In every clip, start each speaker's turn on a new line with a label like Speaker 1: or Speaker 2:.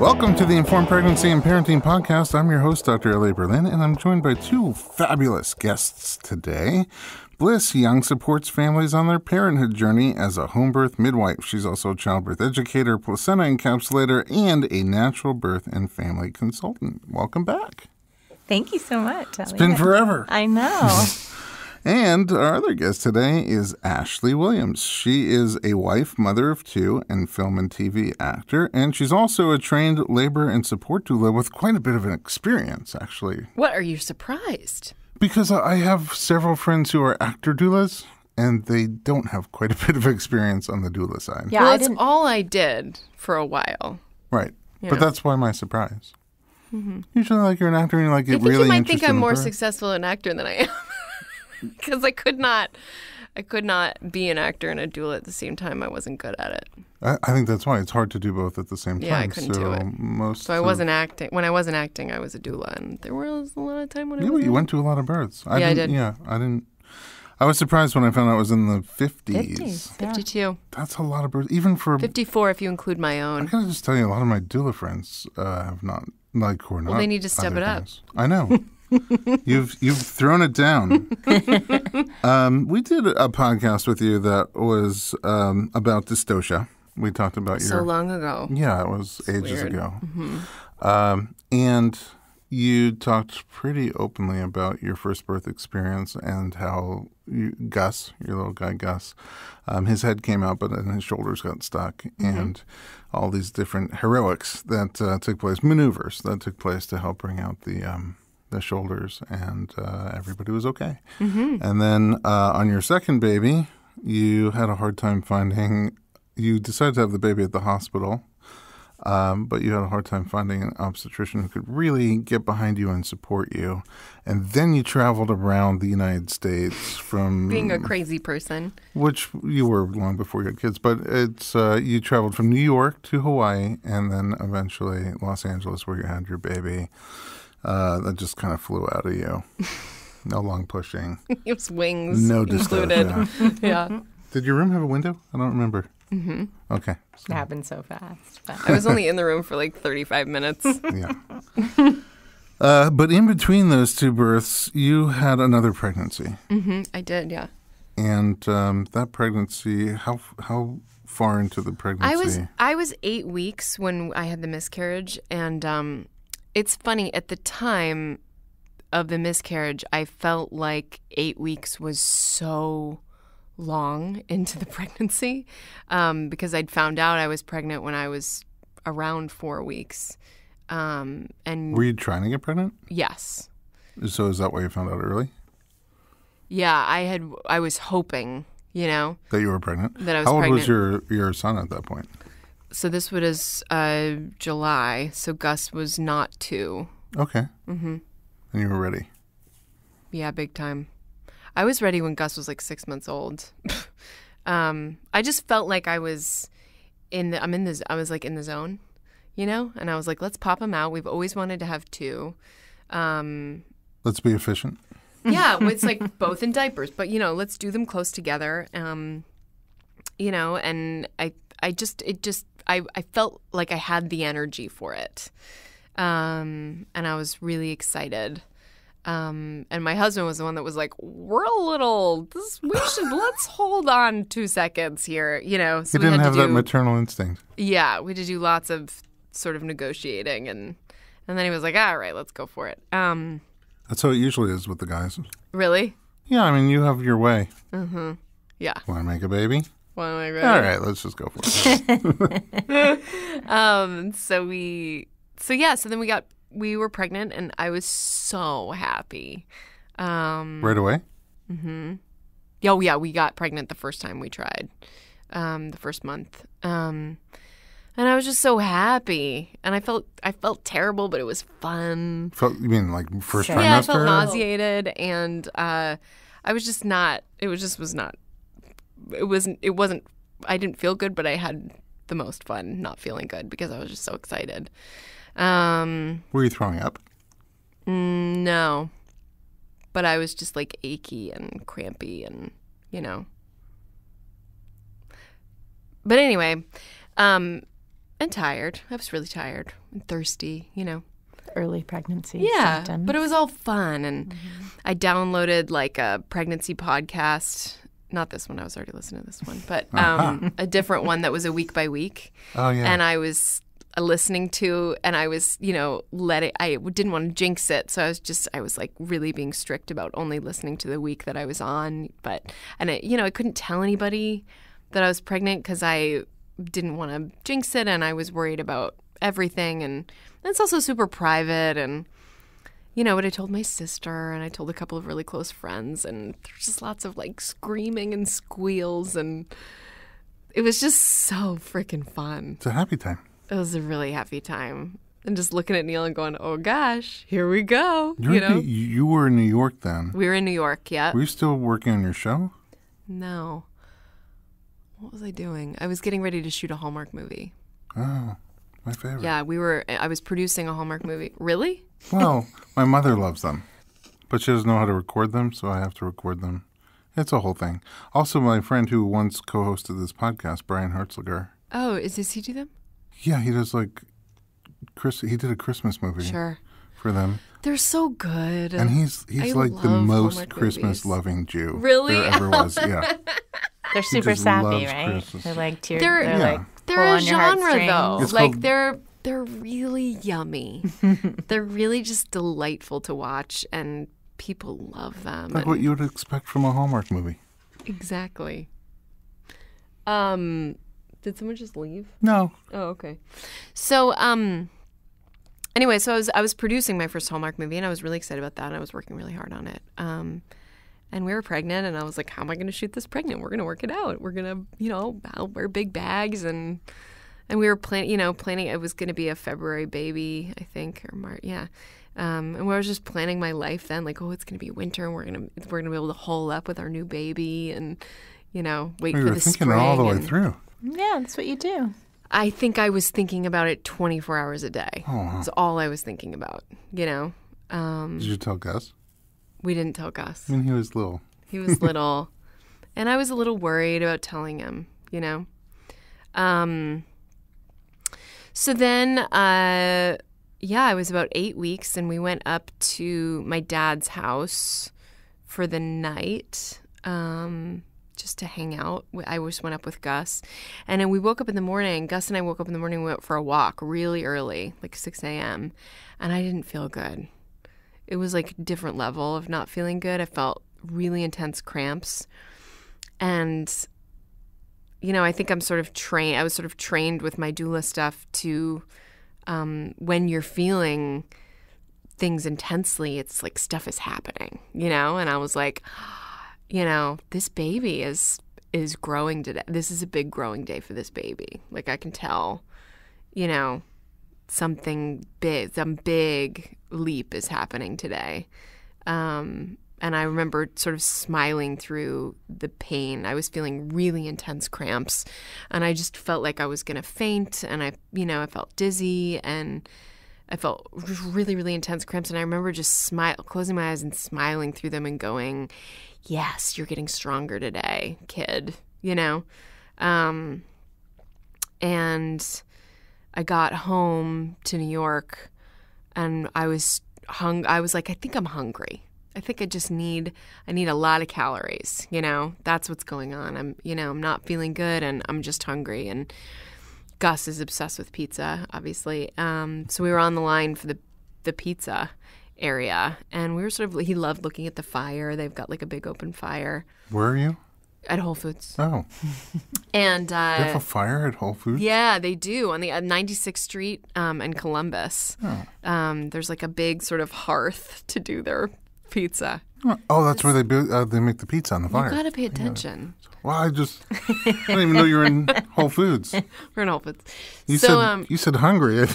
Speaker 1: Welcome to the Informed Pregnancy and Parenting Podcast. I'm your host, Dr. L.A. Berlin, and I'm joined by two fabulous guests today. Blyss Young supports families on their parenthood journey as a home birth midwife. She's also a childbirth educator, placenta encapsulator, and a natural birth and family consultant. Welcome back.
Speaker 2: Thank you so much, Elliot.
Speaker 1: It's been forever.
Speaker 2: I know.
Speaker 1: And our other guest today is Ashley Williams. She is a wife, mother of two, and film and TV actor. And she's also a trained labor and support doula with quite a bit of an experience, actually.
Speaker 3: What, are you surprised?
Speaker 1: Because I have several friends who are actor doulas, and they don't have quite a bit of experience on the doula side.
Speaker 3: Yeah, well, that's all I did for a while.
Speaker 1: Right. But that's why my surprise. Mm-hmm. Usually, like, you're an actor and you like get really interested.
Speaker 3: You might think I'm more successful an actor than I am. Because I could not be an actor and a doula at the same time. I wasn't good at it.
Speaker 1: I think that's why it's hard to do both at the same time.
Speaker 3: Yeah, I couldn't do it. So I wasn't acting. When I wasn't acting, I was a doula, and there was a lot of time when I was.
Speaker 1: You went to a lot of births.
Speaker 3: I did.
Speaker 1: Yeah, I didn't. I was surprised when I found out it was in the 50s.
Speaker 3: 52.
Speaker 1: That's a lot of births, even for
Speaker 3: 54 if you include my own.
Speaker 1: I gotta just tell you, a lot of my doula friends have not or not.
Speaker 3: Well, they need to step it up.
Speaker 1: I know. You've thrown it down. We did a podcast with you that was about dystocia. We talked about
Speaker 3: so long ago.
Speaker 1: Yeah, it was ages
Speaker 3: weird.
Speaker 1: ago.
Speaker 3: Mm-hmm.
Speaker 1: And you talked pretty openly about your first birth experience and how Gus, your little guy Gus, his head came out, but then his shoulders got stuck, and all these different heroics that took place, maneuvers that took place to help bring out the shoulders, and everybody was okay. Mm-hmm. And then on your second baby, you had a hard time finding. You decided to have the baby at the hospital, but you had a hard time finding an obstetrician who could really get behind you and support you. And then you traveled around the United States from
Speaker 3: being a crazy person,
Speaker 1: which you were long before you had kids. But it's you traveled from New York to Hawaii, and then eventually Los Angeles, where you had your baby. That just kind of flew out of you. No long pushing.
Speaker 3: It was wings
Speaker 1: no
Speaker 3: included. Yeah.
Speaker 1: Did your room have a window? I don't remember.
Speaker 3: Mm-hmm.
Speaker 1: Okay.
Speaker 2: So. It happened so fast.
Speaker 3: I was only in the room for like 35 minutes.
Speaker 1: Yeah. But in between those two births, you had another pregnancy.
Speaker 3: Mm-hmm. I did, yeah.
Speaker 1: And that pregnancy, how far into the pregnancy?
Speaker 3: I was 8 weeks when I had the miscarriage, and it's funny, at the time of the miscarriage, I felt like 8 weeks was so long into the pregnancy because I'd found out I was pregnant when I was around 4 weeks. And
Speaker 1: were you trying to get pregnant?
Speaker 3: Yes.
Speaker 1: So is that why you found out early?
Speaker 3: Yeah, I was hoping, that
Speaker 1: you were pregnant.
Speaker 3: That I was pregnant.
Speaker 1: How old was your son at that point?
Speaker 3: So this was July, so Gus was not 2.
Speaker 1: Okay.
Speaker 3: Mm-hmm.
Speaker 1: And you were ready?
Speaker 3: Yeah, big time. I was ready when Gus was like 6 months old. I just felt like I was in the zone, and I was like, let's pop him out. We've always wanted to have 2.
Speaker 1: Let's be efficient.
Speaker 3: Yeah, it's like both in diapers, but let's do them close together. And I felt like I had the energy for it. And I was really excited. And my husband was the one that was like, let's hold on 2 seconds here, So
Speaker 1: he didn't have that maternal instinct.
Speaker 3: Yeah, we had to do lots of sort of negotiating, and then he was like, all right, let's go for it.
Speaker 1: That's how it usually is with the guys.
Speaker 3: Really?
Speaker 1: Yeah, I mean, you have your way.
Speaker 3: Mm-hmm. Yeah.
Speaker 1: Want to make a baby?
Speaker 3: Want to make a baby?
Speaker 1: All right, let's just go for it.
Speaker 3: So then we were pregnant, and I was so happy.
Speaker 1: Right away?
Speaker 3: Mm-hmm. Oh, yeah, we got pregnant the first time we tried, the first month. And I was just so happy. And I felt terrible, but it was fun.
Speaker 1: You mean like first trimester?
Speaker 3: Yeah, I felt nauseated, and I was just not, it wasn't, I didn't feel good, but I had the most fun not feeling good because I was just so excited.
Speaker 1: Were you throwing up?
Speaker 3: No. But I was just like achy and crampy and, But anyway, And tired. I was really tired and thirsty,
Speaker 2: Early pregnancy symptoms.
Speaker 3: But it was all fun. And I downloaded like a pregnancy podcast. Not this one. I was already listening to this one. But a different one that was a week by week.
Speaker 1: Oh, yeah.
Speaker 3: And I was listening to, and I was, I didn't want to jinx it. So I was like really being strict about only listening to the week that I was on. I couldn't tell anybody that I was pregnant because I didn't want to jinx it. And I was worried about everything. And it's also super private. And, but I told my sister and I told a couple of really close friends. And there's just lots of like screaming and squeals. And it was just so freaking fun.
Speaker 1: It's a happy time.
Speaker 3: It was a really happy time. And just looking at Neil and going, oh, gosh, here we go.
Speaker 1: You were in New York then.
Speaker 3: We were in New York, yeah.
Speaker 1: Were you still working on your show?
Speaker 3: No. What was I doing? I was getting ready to shoot a Hallmark movie.
Speaker 1: Oh, my favorite.
Speaker 3: Yeah, I was producing a Hallmark movie. Really?
Speaker 1: Well, my mother loves them, but she doesn't know how to record them, so I have to record them. It's a whole thing. Also, my friend who once co-hosted this podcast, Brian Hertzliger.
Speaker 3: Oh, does he do them?
Speaker 1: Yeah, he does he did a Christmas movie for them.
Speaker 3: They're so good.
Speaker 1: And he's like the most Christmas-loving Jew there ever was. Yeah.
Speaker 2: They're super sappy, right?
Speaker 1: Christmas.
Speaker 2: They're like
Speaker 3: they're a genre though.
Speaker 1: It's
Speaker 3: like they're really yummy. They're really just delightful to watch, and people love them.
Speaker 1: Like what you would expect from a Hallmark movie.
Speaker 3: Exactly. Did someone just leave?
Speaker 1: No.
Speaker 3: Oh, okay. So, anyway, so I was producing my first Hallmark movie, and I was really excited about that, and I was working really hard on it. And we were pregnant, and I was like, how am I going to shoot this pregnant? We're going to work it out. We're going to, I'll wear big bags, and we were planning it was going to be a February baby, I think, or March, yeah. And we were just planning my life then, like, it's going to be winter, and we're going to be able to hole up with our new baby, and wait for the spring. You were
Speaker 1: thinking all the way through.
Speaker 2: Yeah, that's what you do.
Speaker 3: I think I was thinking about it 24 hours a day.
Speaker 1: Oh, wow.
Speaker 3: That's all I was thinking about,
Speaker 1: Did you tell Gus?
Speaker 3: We didn't tell Gus.
Speaker 1: I mean, he was little.
Speaker 3: He was little. And I was a little worried about telling him, So then, I was about 8 weeks, and we went up to my dad's house for the night. Just to hang out. I just went up with Gus. And then we woke up in the morning. Gus and I woke up in the morning and went for a walk really early, like 6 a.m. And I didn't feel good. It was like a different level of not feeling good. I felt really intense cramps. And, I think I was sort of trained with my doula stuff to, when you're feeling things intensely, it's like stuff is happening, And I was like, this baby is growing today. This is a big growing day for this baby. Like I can tell, something big, some big leap is happening today. And I remember sort of smiling through the pain. I was feeling really intense cramps, and I just felt like I was going to faint, and I felt dizzy, and I felt really, really intense cramps. And I remember just closing my eyes and smiling through them and going, yes, you're getting stronger today, kid, And I got home to New York, and I was like, I think I'm hungry. I think I need a lot of calories, That's what's going on. I'm not feeling good, and I'm just hungry. And Gus is obsessed with pizza, obviously. So we were on the line for the pizza area, and we were he loved looking at the fire. They've got like a big open fire.
Speaker 1: Where are you?
Speaker 3: At Whole Foods.
Speaker 1: Oh.
Speaker 3: And
Speaker 1: they have a fire at Whole Foods?
Speaker 3: Yeah, they do, on the 96th Street in Columbus.
Speaker 1: Oh.
Speaker 3: There's like a big sort of hearth to do their pizza.
Speaker 1: Oh, that's where they make the pizza on the fire.
Speaker 3: You gotta pay attention.
Speaker 1: Well, I didn't even know you were in Whole Foods.
Speaker 3: We're in Whole Foods.
Speaker 1: You said hungry. No,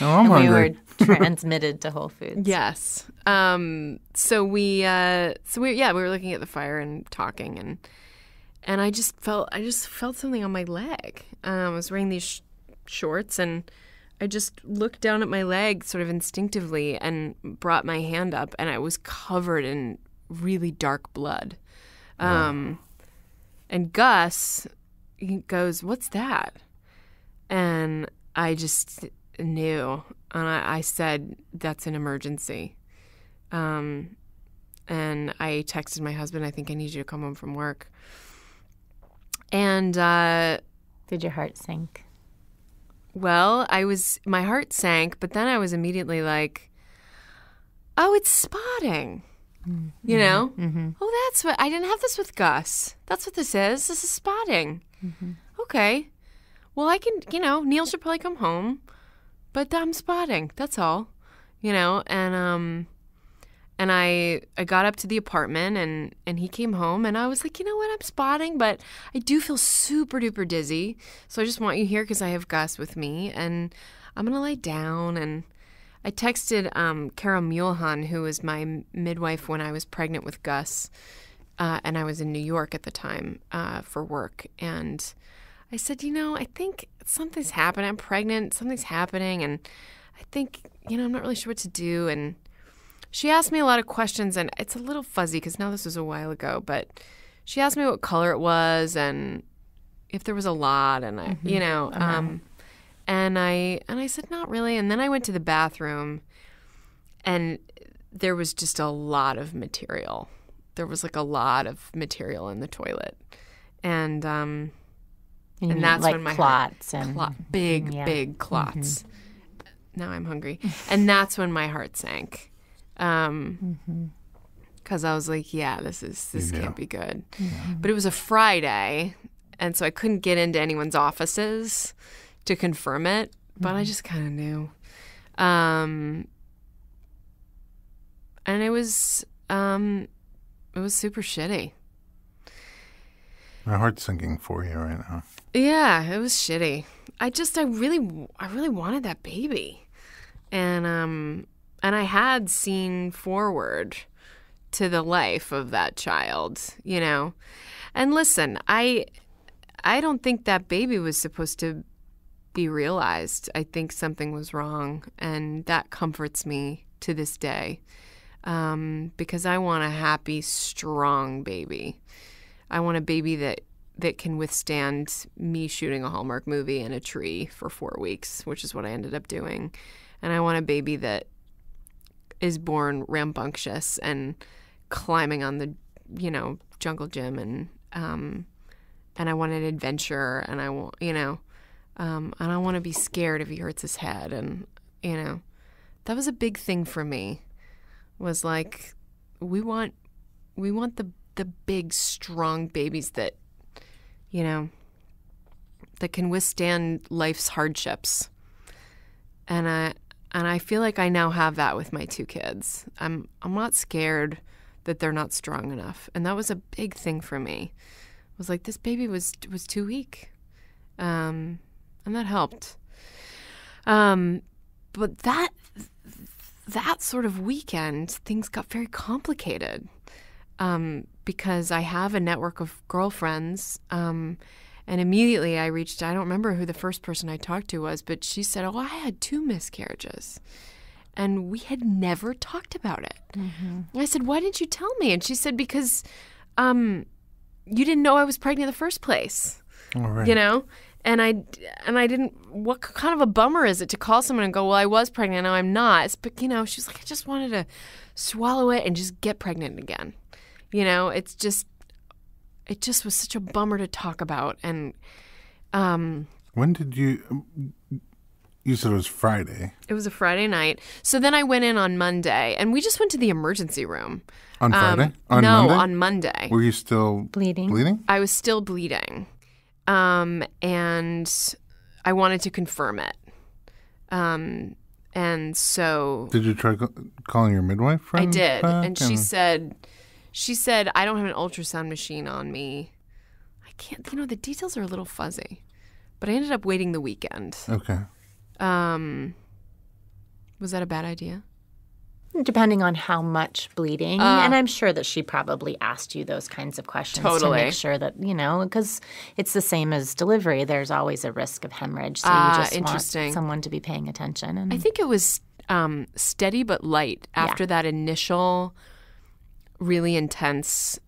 Speaker 1: I'm hungry.
Speaker 2: We were transmitted to Whole Foods.
Speaker 3: Yes. So we were looking at the fire and talking, and I just felt something on my leg. I was wearing these shorts, and I just looked down at my leg sort of instinctively and brought my hand up, and I was covered in really dark blood. And Gus, he goes, "What's that?" And I just knew. And I said, that's an emergency. And I texted my husband, I think I need you to come home from work. And
Speaker 2: did your heart sink?
Speaker 3: Well, my heart sank, but then I was immediately like, oh, it's spotting. Mm-hmm. You know? Mm-hmm. Oh, that's what, I didn't have this with Gus. That's what this is. This is spotting. Mm-hmm. Okay. Well, I can, Neil should probably come home, but I'm spotting. That's all, and I got up to the apartment and he came home and I was like, you know what, I'm spotting, but I do feel super duper dizzy. So I just want you here because I have Gus with me and I'm going to lay down. And I texted Carol Mulhan, who was my midwife when I was pregnant with Gus. And I was in New York at the time for work. And I said, I think something's happening. I'm pregnant. Something's happening. And I think, I'm not really sure what to do. And she asked me a lot of questions. And it's a little fuzzy because now this was a while ago. But she asked me what color it was and if there was a lot. And, and I said, not really. And then I went to the bathroom. And there was just a lot of material. There was like a lot of material in the toilet. And that's
Speaker 2: like
Speaker 3: when my
Speaker 2: clots
Speaker 3: big clots. Mm-hmm. Now I'm hungry. And that's when my heart sank. Because I was like, yeah, this can't be good. Yeah. But it was a Friday, and so I couldn't get into anyone's offices to confirm it, but I just kind of knew. And it was super shitty.
Speaker 1: My heart's sinking for you right now.
Speaker 3: Yeah, it was shitty. I really wanted that baby. And I had seen forward to the life of that child, And listen, I don't think that baby was supposed to be realized. I think something was wrong, and that comforts me to this day. Because I want a happy, strong baby. I want a baby that can withstand me shooting a Hallmark movie in a tree for 4 weeks, which is what I ended up doing. And I want a baby that is born rambunctious and climbing on the, jungle gym. And I want an adventure, and I want, and I want to be scared if he hurts his head. And, that was a big thing for me, was like, we want the big, strong babies that, that can withstand life's hardships. And I feel like I now have that with my 2 kids. I'm not scared that they're not strong enough. And that was a big thing for me. It was like, this baby was too weak. And that helped. But that sort of weekend, things got very complicated. Because I have a network of girlfriends, and immediately I don't remember who the first person I talked to was, but she said, oh, I had 2 miscarriages, and we had never talked about it. Mm-hmm. And I said, why didn't you tell me? And she said, because you didn't know I was pregnant in the first place,
Speaker 1: all right.
Speaker 3: And I didn't, what kind of a bummer is it to call someone and go, well, I was pregnant, now I'm not. But, she's like, I just wanted to swallow it and just get pregnant again. It just was such a bummer to talk about. And
Speaker 1: when did you said it was Friday.
Speaker 3: It was a Friday night. So then I went in on Monday, and we just went to the emergency room.
Speaker 1: On Friday?
Speaker 3: No, on Monday.
Speaker 1: Were you still bleeding?
Speaker 3: I was still bleeding. And I wanted to confirm it. And so...
Speaker 1: Did you try calling your midwife friend?
Speaker 3: I did. And she said, I don't have an ultrasound machine on me. I can't, the details are a little fuzzy. But I ended up waiting the weekend.
Speaker 1: Okay.
Speaker 3: Was that a bad idea?
Speaker 2: Depending on how much bleeding. And I'm sure that she probably asked you those kinds of questions to make sure that, because it's the same as delivery. There's always a risk of hemorrhage. So you just want someone to be paying attention. And
Speaker 3: I think it was steady but light after that initial really intense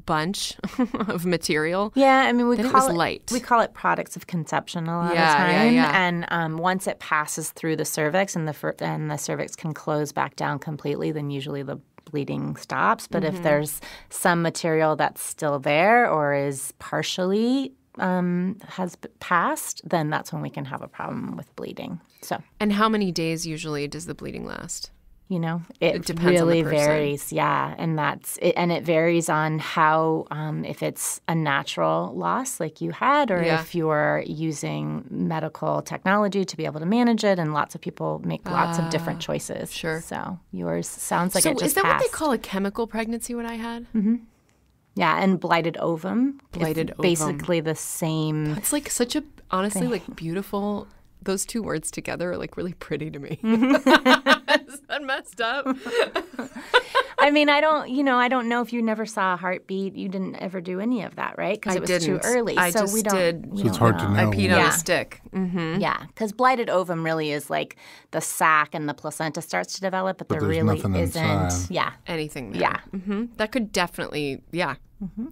Speaker 3: bunch of material.
Speaker 2: Yeah, I mean, we call it products of conception a lot of time. And once it passes through the cervix and the cervix can close back down completely, then usually the bleeding stops. But if there's some material that's still there or is partially has passed, then that's when we can have a problem with bleeding. So,
Speaker 3: and how many days usually does the bleeding last?
Speaker 2: You know, it
Speaker 3: depends
Speaker 2: really
Speaker 3: on the person.
Speaker 2: varies. Yeah, and that's it, and it varies on how if it's a natural loss like you had, or if you're using medical technology to be able to manage it. And lots of people make lots of different choices.
Speaker 3: Sure.
Speaker 2: So yours sounds like it just
Speaker 3: is that
Speaker 2: passed.
Speaker 3: what they call a chemical pregnancy? What I had?
Speaker 2: Mm-hmm. Yeah, and blighted ovum.
Speaker 3: Blighted ovum.
Speaker 2: Basically the same.
Speaker 3: It's like such a honestly like beautiful. Those two words together are like really pretty to me. Is that messed up?
Speaker 2: I mean, I don't know if you never saw a heartbeat. You didn't ever do any of that, right? Because it was too early.
Speaker 3: I just did.
Speaker 1: So it's hard to know.
Speaker 3: I peed on a stick. Mm-hmm.
Speaker 2: Yeah, because blighted ovum really is like the sac and the placenta starts to develop, but there really isn't.
Speaker 1: Inside.
Speaker 2: Yeah,
Speaker 3: anything there.
Speaker 2: Yeah,
Speaker 3: that could definitely,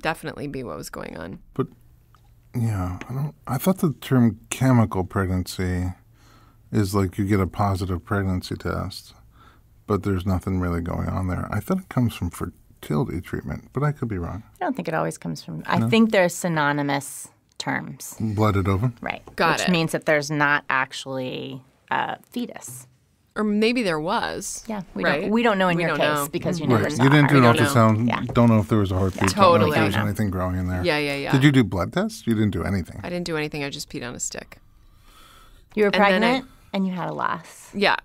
Speaker 3: definitely be what was going on.
Speaker 1: But yeah, I thought the term chemical pregnancy is like you get a positive pregnancy test, but there's nothing really going on there. I thought it comes from fertility treatment, but I could be wrong.
Speaker 2: I don't think it always comes from. I think they're synonymous terms.
Speaker 1: Blighted ovum?
Speaker 2: Right.
Speaker 3: Which
Speaker 2: means that there's not actually a fetus.
Speaker 3: Or maybe there was.
Speaker 2: Yeah, we don't know in your case because you never saw
Speaker 1: You didn't do an
Speaker 2: it.
Speaker 1: ultrasound. Don't know if there was a heartbeat.
Speaker 3: Totally.
Speaker 1: Don't know if there was anything growing in there.
Speaker 3: Yeah.
Speaker 1: Did you do blood tests? You didn't do anything.
Speaker 3: I didn't do anything. I just peed on a stick.
Speaker 2: You were pregnant and you had a loss.
Speaker 3: Yeah,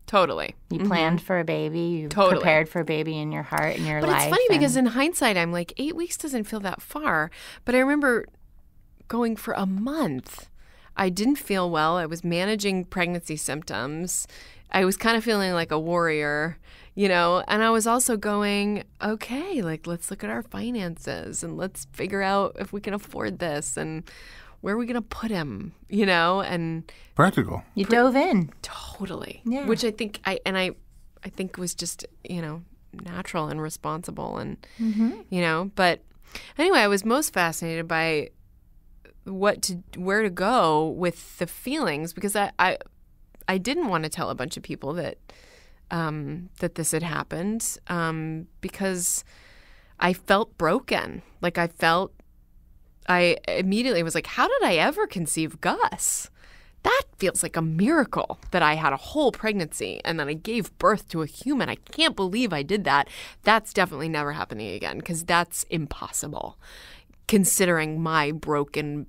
Speaker 3: totally.
Speaker 2: You planned for a baby. You prepared for a baby in your heart and your life.
Speaker 3: But it's funny because in hindsight, I'm like, 8 weeks doesn't feel that far. But I remember going for a month. I didn't feel well. I was managing pregnancy symptoms. I was kind of feeling like a warrior, and I was also going, okay, like, let's look at our finances and let's figure out if we can afford this and where are we going to put him, and
Speaker 1: practical.
Speaker 2: You dove in.
Speaker 3: Totally.
Speaker 2: Yeah.
Speaker 3: Which I think I think was just, natural and responsible and, but anyway, I was most fascinated by where to go with the feelings because I didn't want to tell a bunch of people that that this had happened because I felt broken. Like I immediately was like, how did I ever conceive Gus? That feels like a miracle that I had a whole pregnancy and then I gave birth to a human. I can't believe I did that. That's definitely never happening again because that's impossible considering my broken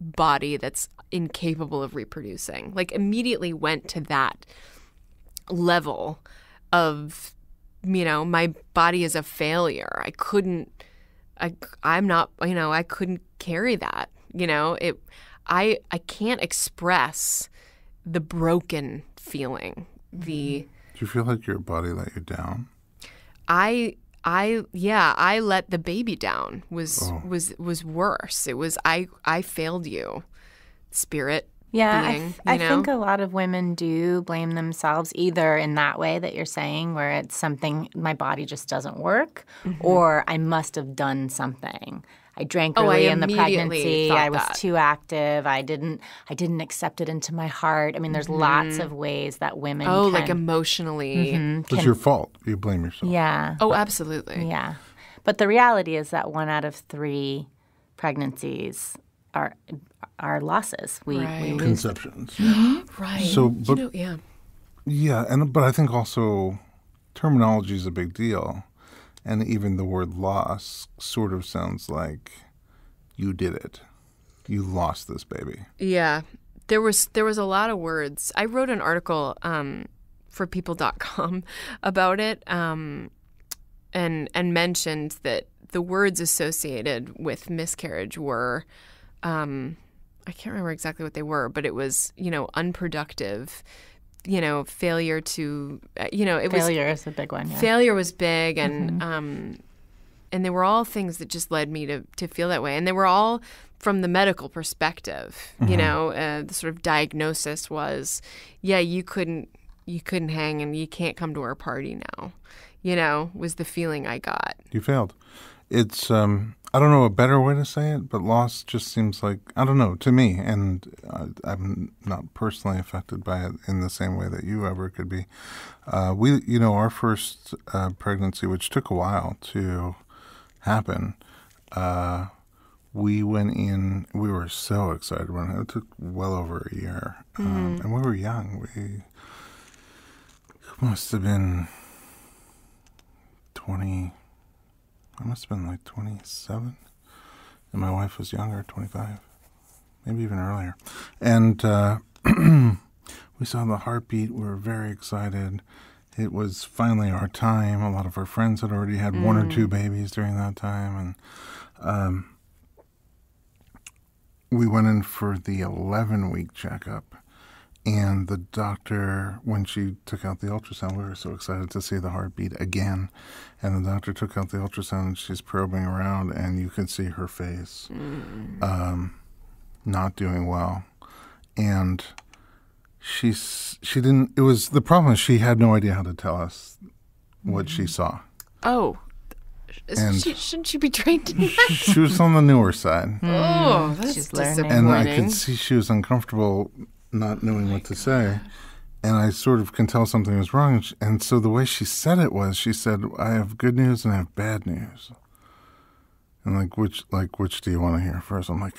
Speaker 3: body that's incapable of reproducing. Like immediately went to that level of, my body is a failure. I couldn't carry that, I can't express the broken feeling.
Speaker 1: Do you feel like your body let you down?
Speaker 3: I let the baby down was worse. It was I failed you, spirit.
Speaker 2: Yeah,
Speaker 3: being,
Speaker 2: I think a lot of women do blame themselves either in that way that you're saying where it's something my body just doesn't work or I must have done something. I drank early in the pregnancy. I was too active. I didn't accept it into my heart. I mean, there's lots of ways that women can,
Speaker 3: like emotionally.
Speaker 1: It's your fault. You blame yourself.
Speaker 2: Yeah.
Speaker 3: Oh, absolutely.
Speaker 2: Yeah. But the reality is that 1 out of 3 pregnancies are losses. We lose
Speaker 1: conceptions.
Speaker 3: Right.
Speaker 1: So, but, but I think also terminology is a big deal. And even the word loss sort of sounds like you did it. You lost this baby.
Speaker 3: Yeah. There was a lot of words. I wrote an article for people.com about it and mentioned that the words associated with miscarriage were I can't remember exactly what they were, but it was, unproductive, failure to,
Speaker 2: failure is a big one. Yeah.
Speaker 3: Failure was big, and they were all things that just led me to feel that way, and they were all from the medical perspective. The sort of diagnosis was, you couldn't hang, and you can't come to our party now. Was the feeling I got.
Speaker 1: You failed. It's I don't know a better way to say it, but loss just seems like, I don't know, to me, and I'm not personally affected by it in the same way that you ever could be. Our first pregnancy, which took a while to happen, we went in, we were so excited when it took well over a year. And we were young. We must have been 20, I must have been like 27. And my wife was younger, 25, maybe even earlier. And we saw the heartbeat. We were very excited. It was finally our time. A lot of our friends had already had one or two babies during that time. And we went in for the 11-week checkup. And the doctor, when she took out the ultrasound, we were so excited to see the heartbeat again. And the doctor took out the ultrasound, and she's probing around, and you could see her face not doing well. And she didn't, it was, the problem is she had no idea how to tell us what she saw.
Speaker 3: Oh. Shouldn't she be trained in that?
Speaker 1: She was on the newer side.
Speaker 3: Oh, that's disappointing.
Speaker 1: And I could see she was uncomfortable not knowing what to say. And I sort of can tell something was wrong. And so the way she said it was, she said, I have good news and I have bad news. And which do you want to hear first? I'm like,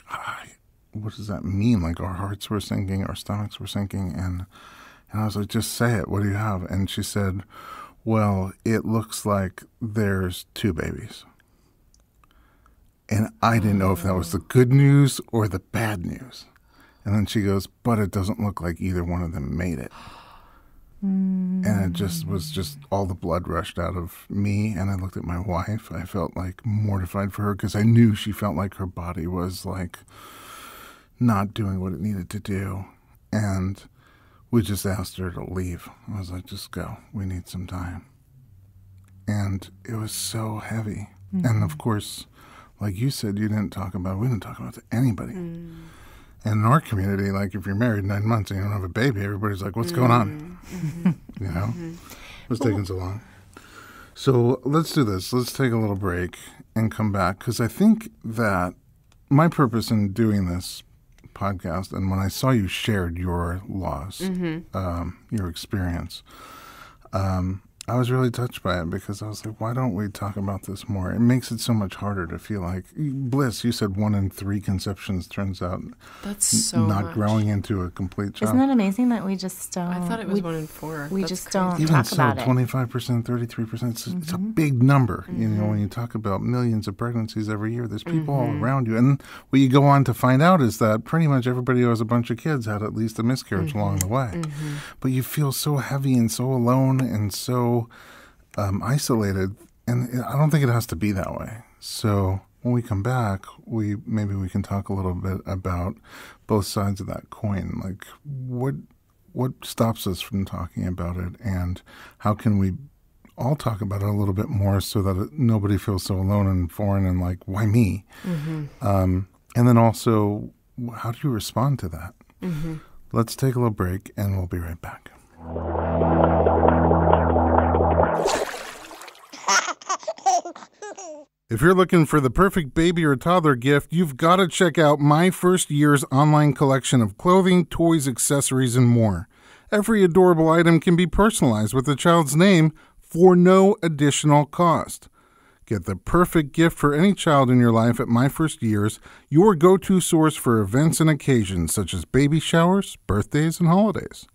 Speaker 1: what does that mean? Like, our hearts were sinking, our stomachs were sinking. And I was like, just say it. What do you have? And she said, well, it looks like there's 2 babies. And I didn't know if that was the good news or the bad news. And then she goes, but it doesn't look like either one of them made it. And it just was all the blood rushed out of me. And I looked at my wife. I felt like mortified for her because I knew she felt like her body was like not doing what it needed to do. And we just asked her to leave. I was like, just go. We need some time. And it was so heavy. And of course, like you said, we didn't talk about it to anybody. And in our community, like if you're married 9 months and you don't have a baby, everybody's like, what's going on? You know? What's taking so long? So let's do this. Let's take a little break and come back. Because I think that my purpose in doing this podcast, and when I saw you shared your loss, your experience, I was really touched by it because I was like, why don't we talk about this more? It makes it so much harder to feel like, Blyss, you said 1 in 3 conceptions turns out
Speaker 3: that's so
Speaker 1: not
Speaker 3: much.
Speaker 1: Growing into a complete child.
Speaker 2: Isn't that amazing that we just don't?
Speaker 3: I thought it was 1 in 4.
Speaker 2: We
Speaker 3: that's
Speaker 2: just
Speaker 3: crazy.
Speaker 2: don't
Speaker 1: Even
Speaker 2: talk
Speaker 1: so,
Speaker 2: about it.
Speaker 1: 25%, 33%, it's a big number. You know, when you talk about millions of pregnancies every year, there's people all around you. And what you go on to find out is that pretty much everybody who has a bunch of kids had at least a miscarriage along the way. But you feel so heavy and so alone and so isolated, and I don't think it has to be that way. So when we come back, maybe we can talk a little bit about both sides of that coin. Like, what stops us from talking about it, and how can we all talk about it a little bit more so that nobody feels so alone and foreign and like, why me? And then also, how do you respond to that? Let's take a little break, and we'll be right back. If you're looking for the perfect baby or toddler gift, you've got to check out My First Year's online collection of clothing, toys, accessories, and more. Every adorable item can be personalized with the child's name for no additional cost. Get the perfect gift for any child in your life at My First Year's, your go-to source for events and occasions such as baby showers, birthdays, and holidays.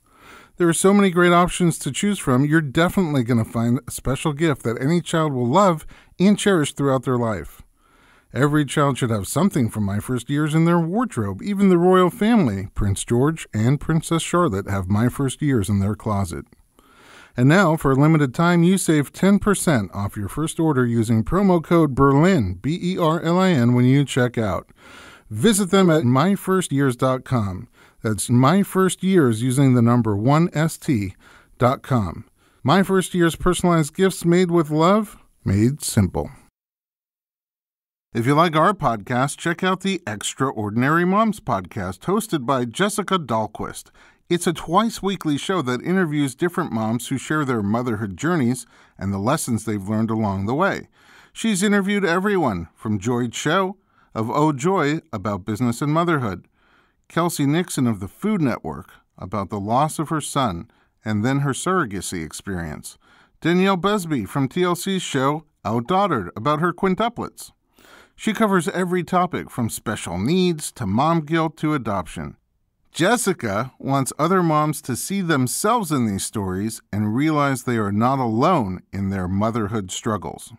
Speaker 1: There are so many great options to choose from, you're definitely going to find a special gift that any child will love and cherish throughout their life. Every child should have something from My First Year's in their wardrobe. Even the royal family, Prince George and Princess Charlotte, have My First Year's in their closet. And now, for a limited time, you save 10% off your first order using promo code BERLIN, BERLIN, when you check out. Visit them at myfirstyears.com. That's My First Years using the number 1st.com. My First Year's personalized gifts made with love, made simple. If you like our podcast, check out the Extraordinary Moms podcast, hosted by Jessica Dahlquist. It's a twice-weekly show that interviews different moms who share their motherhood journeys and the lessons they've learned along the way. She's interviewed everyone from Joy Cho of Oh Joy about business and motherhood, Kelsey Nixon of the Food Network about the loss of her son and then her surrogacy experience, Danielle Busby from TLC's show Outdaughtered about her quintuplets. She covers every topic from special needs to mom guilt to adoption. Jessica wants other moms to see themselves in these stories and realize they are not alone in their motherhood struggles.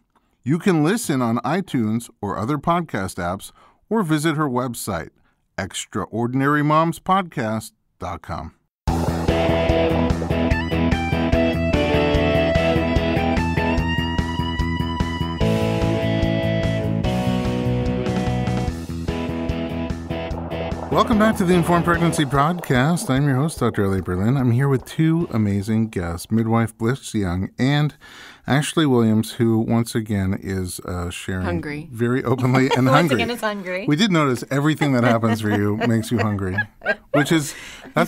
Speaker 1: You can listen on iTunes or other podcast apps or visit her website, extraordinarymomspodcast.com. Welcome back to the Informed Pregnancy Podcast. I'm your host, Dr. Elliot Berlin. I'm here with two amazing guests, midwife Blyss Young and Ashley Williams, who once again is sharing very openly and
Speaker 2: once
Speaker 1: hungry.
Speaker 2: Again is hungry.
Speaker 1: We did notice everything that happens for you makes you hungry, that's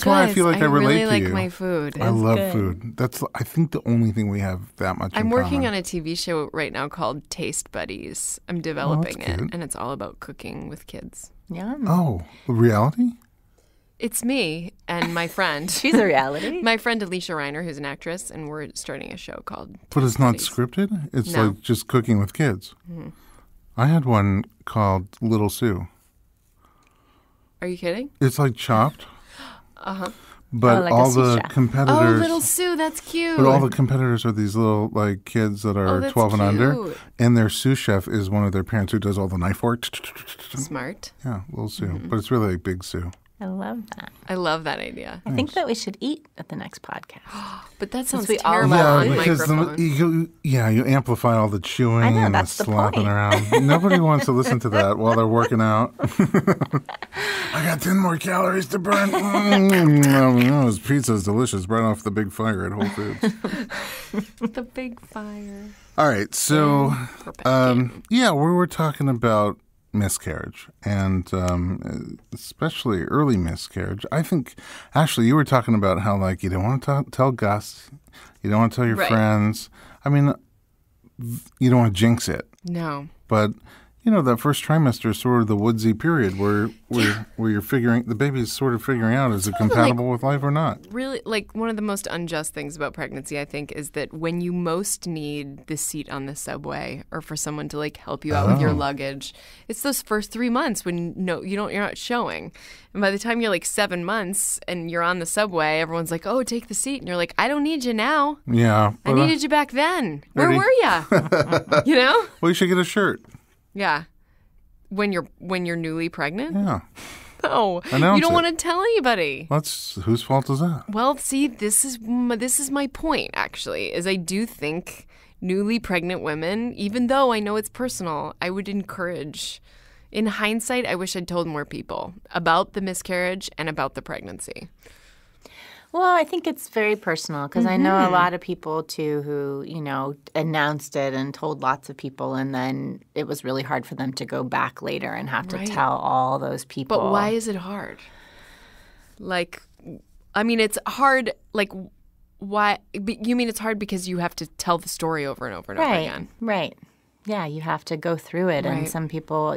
Speaker 1: why I feel like I relate
Speaker 3: really
Speaker 1: to
Speaker 3: like
Speaker 1: you.
Speaker 3: my food.
Speaker 1: I love food. That's I think the only thing we have that much in
Speaker 3: I'm working
Speaker 1: common.
Speaker 3: on a TV show right now called Taste Buddies. I'm developing it,
Speaker 1: cute.
Speaker 3: and it's all about cooking with kids.
Speaker 2: Yum.
Speaker 1: Oh, reality?
Speaker 3: It's me and my friend.
Speaker 2: She's a reality.
Speaker 3: My friend Alicia Reiner, who's an actress, and we're starting a show called
Speaker 1: But it's not
Speaker 3: Buddies.
Speaker 1: scripted? It's
Speaker 3: No.
Speaker 1: like just cooking with kids.
Speaker 3: Mm-hmm.
Speaker 1: I had one called Little Sue.
Speaker 3: Are you kidding?
Speaker 1: It's like Chopped.
Speaker 3: Uh-huh.
Speaker 1: But
Speaker 2: like a
Speaker 1: all
Speaker 2: sous
Speaker 1: the
Speaker 2: chef.
Speaker 1: competitors
Speaker 3: Oh, Little Sue, that's cute.
Speaker 1: But all the competitors are these little like kids that are
Speaker 3: that's
Speaker 1: 12 and under.
Speaker 3: cute.
Speaker 1: And their sous chef is one of their parents who does all the knife work.
Speaker 3: Smart.
Speaker 1: Yeah, Little Sue.
Speaker 3: Mm-hmm.
Speaker 1: But it's really like Big Sue.
Speaker 2: I love that.
Speaker 3: I love that idea.
Speaker 2: I think that we should eat at the next podcast.
Speaker 3: But that sounds
Speaker 2: we all
Speaker 3: terrible
Speaker 2: love
Speaker 3: on
Speaker 2: food.
Speaker 3: microphone.
Speaker 1: You amplify all the chewing
Speaker 2: I know,
Speaker 1: and the
Speaker 2: that's the
Speaker 1: slapping
Speaker 2: point.
Speaker 1: around. Nobody wants to listen to that while they're working out. I got 10 more calories to burn. This pizza is delicious right off the big fire at Whole Foods.
Speaker 3: The big fire.
Speaker 1: All right, so we were talking about miscarriage and especially early miscarriage. I think, Ashley, you were talking about how like you don't want to tell Gus, you don't want to tell your friends. I mean, you don't want to jinx it.
Speaker 3: No.
Speaker 1: But you know, that first trimester is sort of the woodsy period where you're figuring, the baby's sort of figuring out, is it compatible with life or not?
Speaker 3: Really, like, one of the most unjust things about pregnancy, I think, is that when you most need the seat on the subway or for someone to, like, help you out with your luggage, it's those first 3 months when you're not showing. And by the time you're, like, 7 months and you're on the subway, everyone's like, oh, take the seat. And you're like, I don't need you now.
Speaker 1: Yeah.
Speaker 3: I needed you back then. Where were you? You know?
Speaker 1: Well, you should get a shirt.
Speaker 3: Yeah. When you're newly pregnant?
Speaker 1: Yeah.
Speaker 3: No.
Speaker 1: Announce
Speaker 3: you don't
Speaker 1: it.
Speaker 3: want to tell anybody.
Speaker 1: Whose fault is that?
Speaker 3: Well, see, this is my point, actually, is I do think newly pregnant women, even though I know it's personal, I would encourage. In hindsight, I wish I'd told more people about the miscarriage and about the pregnancy.
Speaker 2: Well, I think it's very personal because I know a lot of people, too, who, announced it and told lots of people, and then it was really hard for them to go back later and have to tell all those people.
Speaker 3: But why is it hard? Like, I mean, it's hard, like, why? You mean it's hard because you have to tell the story over and over and over again?
Speaker 2: Right. Yeah, you have to go through it. And some people,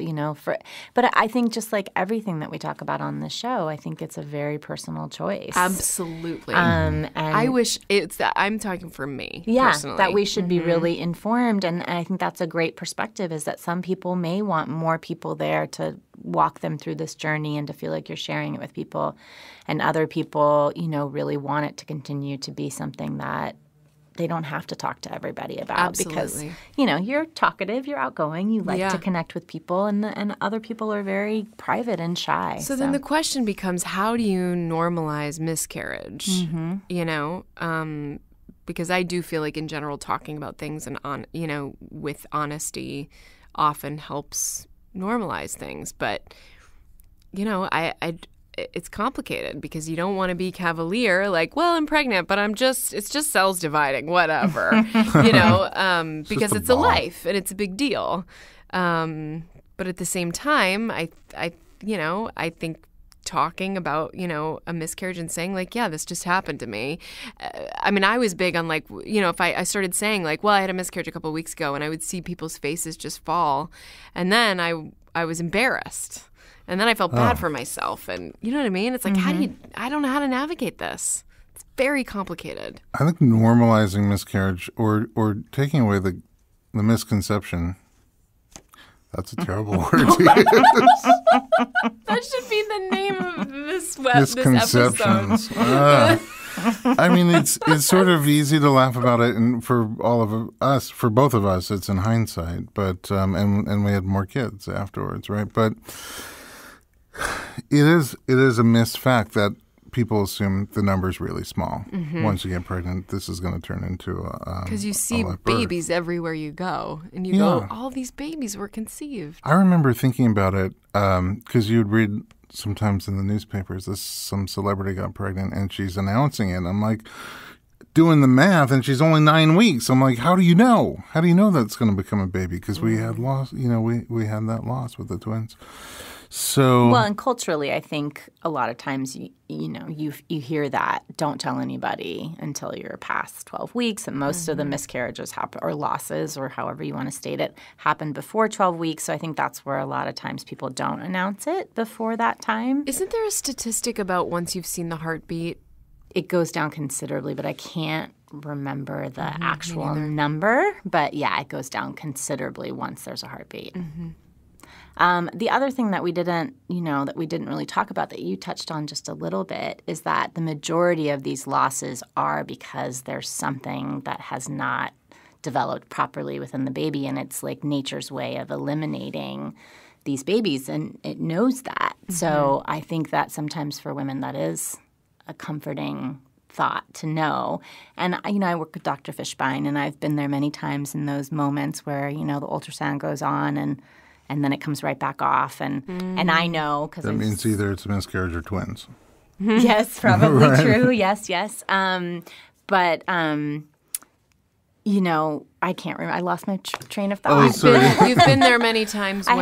Speaker 2: but I think just like everything that we talk about on the show, I think it's a very personal choice.
Speaker 3: Absolutely.
Speaker 2: And
Speaker 3: I wish it's that I'm talking for me.
Speaker 2: Yeah,
Speaker 3: personally.
Speaker 2: that we should be really informed. And I think that's a great perspective, is that some people may want more people there to walk them through this journey and to feel like you're sharing it with people. And other people, really want it to continue to be something that they don't have to talk to everybody about.
Speaker 3: Absolutely.
Speaker 2: Because, you're talkative, you're outgoing, you like to connect with people, and other people are very private and shy.
Speaker 3: So then the question becomes, how do you normalize miscarriage? Because I do feel like in general talking about things and with honesty often helps normalize things. But, it's complicated because you don't want to be cavalier, like, well, I'm pregnant, but it's just cells dividing, whatever, because it's a life and it's a big deal. But at the same time, I think talking about, a miscarriage and saying like, yeah, this just happened to me. I mean, I was big on like, if I started saying like, well, I had a miscarriage a couple of weeks ago, and I would see people's faces just fall. And then I was embarrassed. And then I felt bad for myself. And you know what I mean? It's like, I don't know how to navigate this. It's very complicated.
Speaker 1: I think normalizing miscarriage or taking away the misconception, that's a terrible word to use.
Speaker 3: That should be the name of this
Speaker 1: Misconceptions. I mean, it's sort of easy to laugh about it, and for all of us, for both of us, it's in hindsight. But and we had more kids afterwards, right? But it is a missed fact that people assume the number's really small. Once you get pregnant, this is going to turn into
Speaker 3: because you see babies everywhere you go, and you go, all these babies were conceived.
Speaker 1: I remember thinking about it because you'd read sometimes in the newspapers, some celebrity got pregnant and she's announcing it. And I'm like doing the math, and she's only 9 weeks. I'm like, how do you know? How do you know that's going to become a baby? Because we had lost, we had that loss with the twins. So
Speaker 2: well, and culturally, I think a lot of times you hear that don't tell anybody until you're past 12 weeks, and most of the miscarriages happen, or losses, or however you want to state it, happen before 12 weeks. So I think that's where a lot of times people don't announce it before that time.
Speaker 3: Isn't there a statistic about once you've seen the heartbeat?
Speaker 2: It goes down considerably, but I can't remember the actual number. But yeah, it goes down considerably once there's a heartbeat. The other thing that we didn't really talk about that you touched on just a little bit is that the majority of these losses are because there's something that has not developed properly within the baby, and it's like nature's way of eliminating these babies, and it knows that. So I think that sometimes for women that is a comforting thought to know. And, I work with Dr. Fishbein, and I've been there many times in those moments where, the ultrasound goes on and then it comes right back off. And I know because
Speaker 1: that means either it's a miscarriage or twins.
Speaker 2: Yes, probably
Speaker 1: Right.
Speaker 2: true. Yes. But I can't remember. I lost my train of thought.
Speaker 1: Oh, sorry.
Speaker 3: You've been there many times.
Speaker 2: I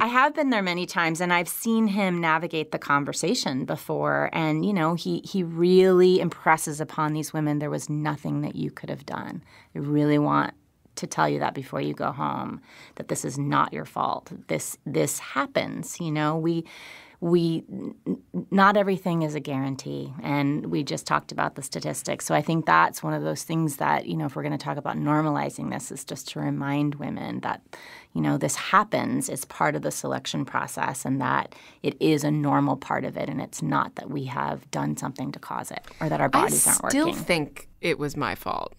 Speaker 2: have been there many times, and I've seen him navigate the conversation before. And he really impresses upon these women there was nothing that you could have done. I really want to tell you that before you go home, that this is not your fault. This happens. We not everything is a guarantee, and we just talked about the statistics. So I think that's one of those things that, if we're going to talk about normalizing this, is just to remind women that, this happens, it's part of the selection process, and that it is a normal part of it, and it's not that we have done something to cause it or that our bodies aren't working.
Speaker 3: I still think it was my fault.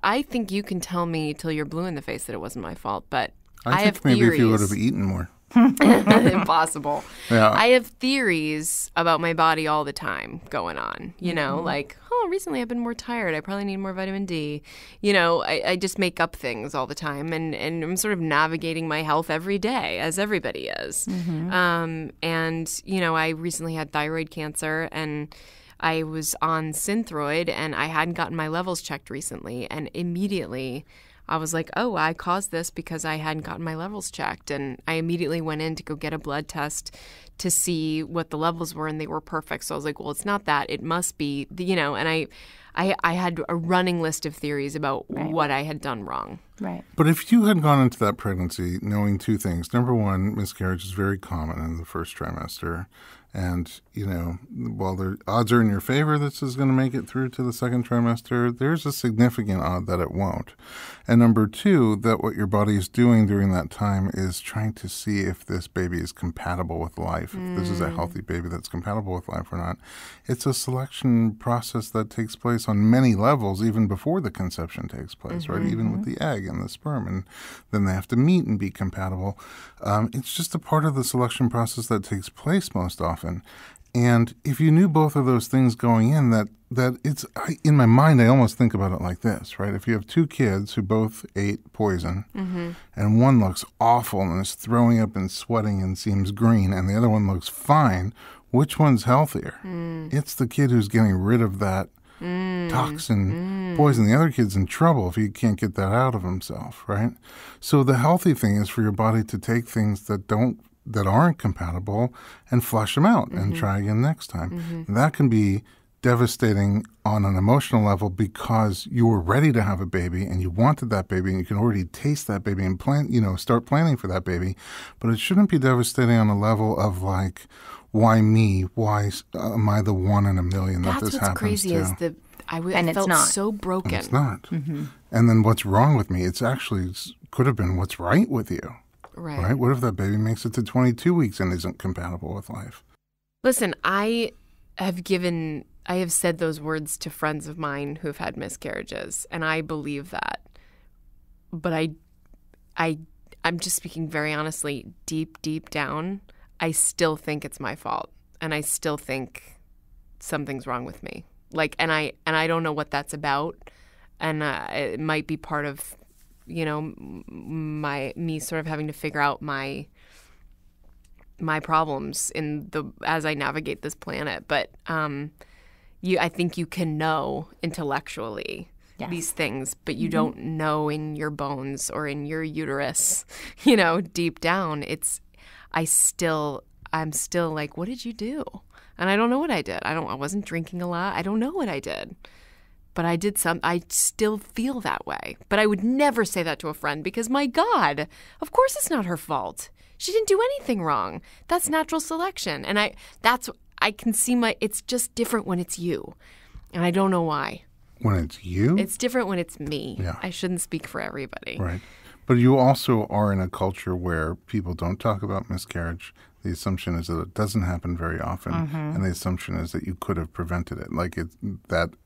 Speaker 3: I think you can tell me till you're blue in the face that it wasn't my fault, but I have
Speaker 1: maybe
Speaker 3: theories.
Speaker 1: If you would have eaten more.
Speaker 3: Impossible.
Speaker 1: Yeah.
Speaker 3: I have theories about my body all the time going on, like, recently I've been more tired. I probably need more vitamin D. I just make up things all the time, and I'm sort of navigating my health every day, as everybody is. And, I recently had thyroid cancer, and I was on Synthroid, and I hadn't gotten my levels checked recently, and immediately I was like, oh, I caused this because I hadn't gotten my levels checked. And I immediately went in to go get a blood test to see what the levels were, and they were perfect. So I was like, well, it's not that. It must be, and I had a running list of theories about what I had done wrong.
Speaker 2: Right.
Speaker 1: But if you had gone into that pregnancy knowing two things, number one, miscarriage is very common in the first trimester. And, while the odds are in your favor this is going to make it through to the second trimester, there's a significant odd that it won't. And number two, that what your body is doing during that time is trying to see if this baby is compatible with life, if this is a healthy baby that's compatible with life or not. It's a selection process that takes place on many levels, even before the conception takes place, right? Even with the egg and the sperm. And then they have to meet and be compatible. It's just a part of the selection process that takes place most often. And if you knew both of those things going in, that it's in my mind, I almost think about it like this, right? If you have two kids who both ate poison, and one looks awful and is throwing up and sweating and seems green, and the other one looks fine, which one's healthier? It's the kid who's getting rid of that toxin, poison. The other kid's in trouble if he can't get that out of himself, right? So the healthy thing is for your body to take things that don't that aren't compatible and flush them out and try again next time. And that can be devastating on an emotional level because you were ready to have a baby and you wanted that baby and you can already taste that baby and start planning for that baby. But it shouldn't be devastating on a level of like, why me? Why am I the one in a million that this happens to?
Speaker 3: That's what's crazy is I felt so broken.
Speaker 1: And it's not. And then what's wrong with me? It's actually could have been what's right with you. Right? What if that baby makes it to 22 weeks and isn't compatible with life?
Speaker 3: Listen, I have said those words to friends of mine who have had miscarriages, and I believe that. But I'm just speaking very honestly, deep down, I still think it's my fault, and I still think something's wrong with me. Like, and I don't know what that's about, and it might be part of, me sort of having to figure out my problems as I navigate this planet. But I think you can know intellectually these things, but you don't know in your bones or in your uterus, deep down. I'm still like, what did you do? And I don't know what I did. I wasn't drinking a lot. I don't know what I did. But I did I still feel that way. But I would never say that to a friend because, my God, of course it's not her fault. She didn't do anything wrong. That's natural selection. And I can see it's just different when it's you. And I don't know why.
Speaker 1: When it's you?
Speaker 3: It's different when it's me.
Speaker 1: Yeah.
Speaker 3: I shouldn't speak for everybody.
Speaker 1: Right. But you also are in a culture where people don't talk about miscarriage. The assumption is that it doesn't happen very often, and the assumption is that you could have prevented it. Like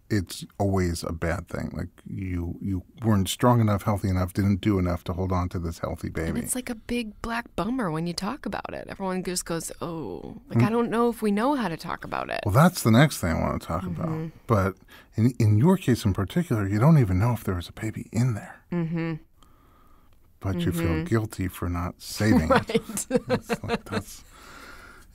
Speaker 1: it's always a bad thing. Like you weren't strong enough, healthy enough, didn't do enough to hold on to this healthy baby.
Speaker 3: And it's like a big black bummer when you talk about it. Everyone just goes, "Oh, I don't know if we know how to talk about it."
Speaker 1: Well, that's the next thing I want to talk about. But in your case in particular, you don't even know if there was a baby in there. But you feel guilty for not saving it. It's like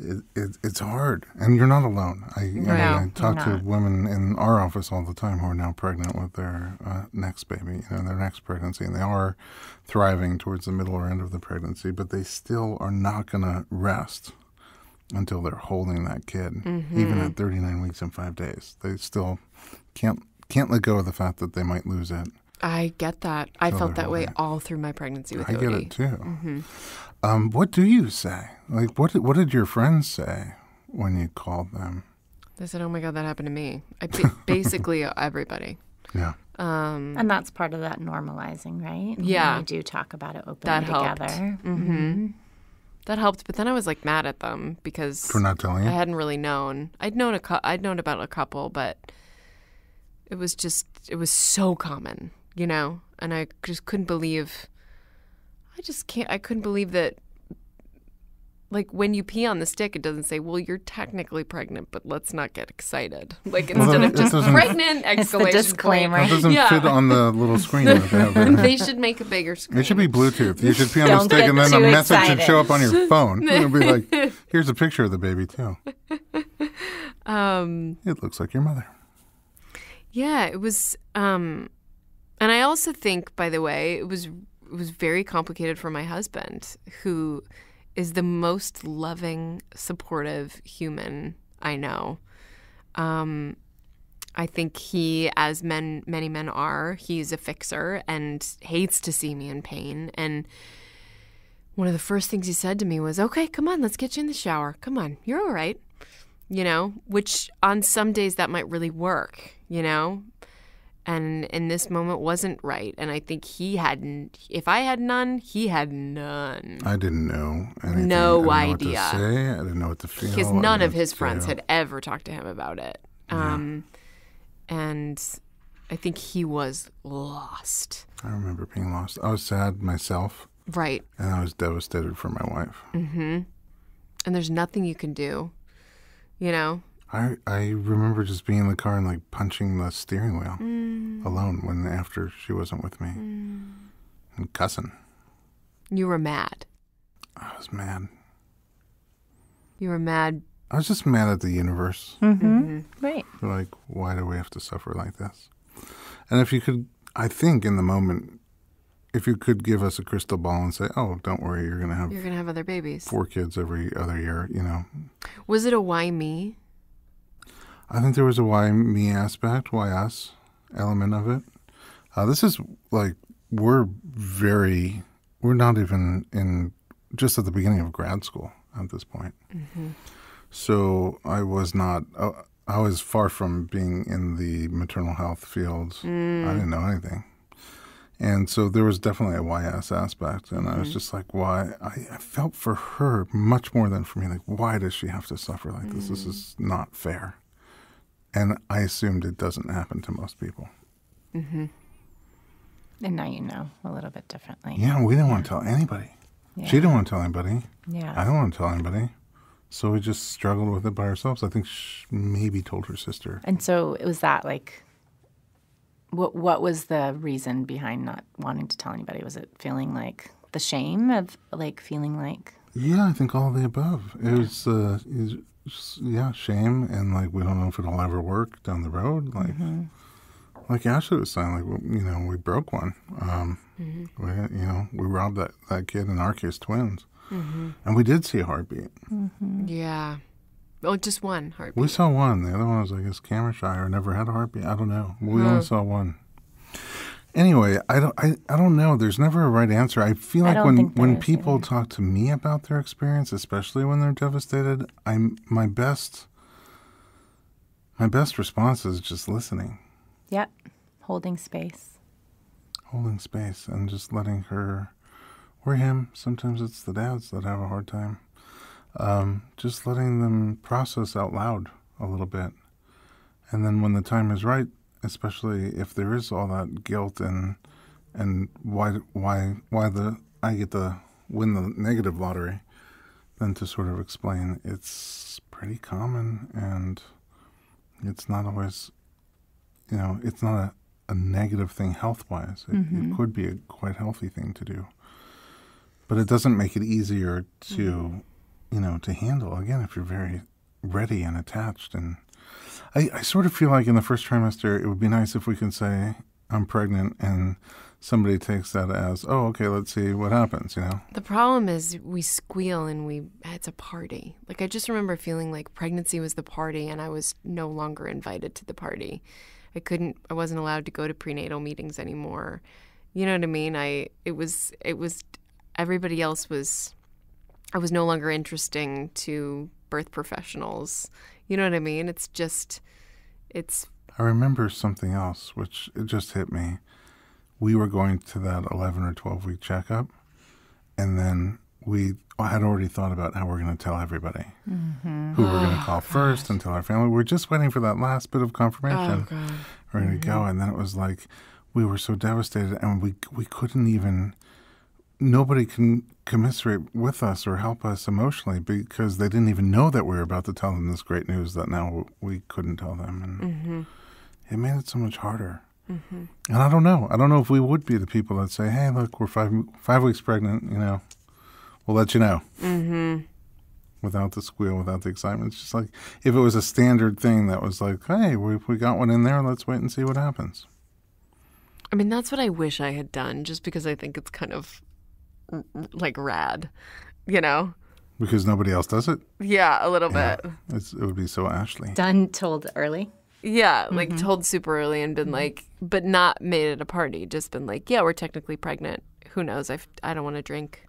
Speaker 1: it's hard, and you're not alone. I talk to women in our office all the time who are now pregnant with their next baby, their next pregnancy, and they are thriving towards the middle or end of the pregnancy, but they still are not going to rest until they're holding that kid, even at 39 weeks and 5 days. They still can't let go of the fact that they might lose it.
Speaker 3: I get that. I felt that way all through my pregnancy with Odie.
Speaker 1: I get it too. What do you say? Like, what did your friends say when you called them?
Speaker 3: They said, "Oh my God, that happened to me." Basically, everybody.
Speaker 1: Yeah.
Speaker 2: And that's part of that normalizing, right?
Speaker 3: Yeah.
Speaker 2: We do talk about it openly together.
Speaker 3: That helped, but then I was like mad at them because
Speaker 1: for not telling you.
Speaker 3: I hadn't really known. I'd known about a couple, but it was so common. And I just couldn't believe, I couldn't believe that, like, when you pee on the stick, it doesn't say, well, you're technically pregnant, but let's not get excited. Like, instead of just pregnant, exclamation
Speaker 2: disclaimer.
Speaker 1: It doesn't fit on the little screen that they have there.
Speaker 3: They should make a bigger screen.
Speaker 1: It should be Bluetooth. You should pee on the stick, and then a message should show up on your phone. It'll be like, here's a picture of the baby, too. It looks like your mother.
Speaker 3: Yeah, it was... And I also think, by the way, it was very complicated for my husband, who is the most loving, supportive human I know. I think he, as many men are, he's a fixer and hates to see me in pain. And one of the first things he said to me was, "Okay, come on, let's get you in the shower. Come on, you're all right." Which on some days that might really work, And in this moment wasn't right. And I think if I had none, he had none.
Speaker 1: I didn't know anything.
Speaker 3: No
Speaker 1: I
Speaker 3: idea.
Speaker 1: Know what to say. I didn't know what to feel.
Speaker 3: Because none of his friends had ever talked to him about it. And I think he was lost.
Speaker 1: I remember being lost. I was sad myself.
Speaker 3: Right.
Speaker 1: And I was devastated for my wife.
Speaker 3: And there's nothing you can do,
Speaker 1: I remember just being in the car and like punching the steering wheel alone after she wasn't with me and cussing.
Speaker 3: You were mad.
Speaker 1: I was mad.
Speaker 3: You were mad.
Speaker 1: I was just mad at the universe.
Speaker 2: Right.
Speaker 1: Like, why do we have to suffer like this? And if you could, I think in the moment, if you could give us a crystal ball and say, oh, don't worry, you're going to have
Speaker 3: other babies.
Speaker 1: 4 kids every other year,
Speaker 3: Was it a why me?
Speaker 1: I think there was a why me aspect, why us element of it. This is like, we're not even just at the beginning of grad school at this point. Mm-hmm. So I was far from being in the maternal health fields. I didn't know anything. And so there was definitely a YS aspect. And I was just like, why? I felt for her much more than for me. Like, why does she have to suffer like this? This is not fair. And I assumed it doesn't happen to most people.
Speaker 2: Mm-hmm. And now you know a little bit differently.
Speaker 1: Yeah, we didn't want to tell anybody. Yeah. She didn't want to tell anybody.
Speaker 2: Yeah.
Speaker 1: I don't want to tell anybody. So we just struggled with it by ourselves. I think she maybe told her sister.
Speaker 2: And so it was that, like, what was the reason behind not wanting to tell anybody? Was it feeling like the shame of, like, feeling like...
Speaker 1: Yeah, I think all of the above. It was, shame, and, like, we don't know if it'll ever work down the road. Like, like Ashley was saying, like, we broke one. We robbed that kid, in our case, twins. Mm-hmm. And we did see a heartbeat.
Speaker 3: Mm-hmm. Yeah. Oh, just one heartbeat.
Speaker 1: We saw one. The other one was, I guess, camera shy or never had a heartbeat. I don't know. We only saw one. Anyway, I don't know. There's never a right answer. I feel like when people talk to me about their experience, especially when they're devastated, my best response is just listening.
Speaker 2: Yep. Holding space.
Speaker 1: Holding space and just letting her or him. Sometimes it's the dads that have a hard time. Just letting them process out loud a little bit. And then when the time is right, especially if there is all that guilt and why I get to win the negative lottery, then to sort of explain it's pretty common and it's not always, it's not a negative thing health-wise. It could be a quite healthy thing to do. But it doesn't make it easier to, to handle, again, if you're very ready and attached. And I sort of feel like in the first trimester, it would be nice if we can say, I'm pregnant, and somebody takes that as, oh, okay, let's see what happens,
Speaker 3: The problem is we squeal and it's a party. Like, I just remember feeling like pregnancy was the party and I was no longer invited to the party. I wasn't allowed to go to prenatal meetings anymore. You know what I mean? It was everybody else was, I was no longer interesting to birth professionals. You know what I mean?
Speaker 1: I remember something else, which it just hit me. We were going to that 11 or 12-week checkup, and then we had already thought about how we're going to tell everybody, who we're going to call first and tell our family. We're just waiting for that last bit of confirmation.
Speaker 3: Oh, God.
Speaker 1: We're going to go, and then it was like we were so devastated, and we couldn't even... Nobody can commiserate with us or help us emotionally because they didn't even know that we were about to tell them this great news that now we couldn't tell them. And it made it so much harder. Mm-hmm. And I don't know. I don't know if we would be the people that say, hey, look, we're 5 weeks pregnant, we'll let you know. Mm-hmm. Without the squeal, without the excitement. It's just like if it was a standard thing that was like, hey, we got one in there, let's wait and see what happens.
Speaker 3: I mean, that's what I wish I had done, just because I think it's kind of like rad,
Speaker 1: Because nobody else does it?
Speaker 3: Yeah, a little bit.
Speaker 1: It would be so Ashley.
Speaker 2: Done, told early?
Speaker 3: Yeah, like told super early and been like, but not made it a party. Just been like, yeah, we're technically pregnant. Who knows? I don't want to drink.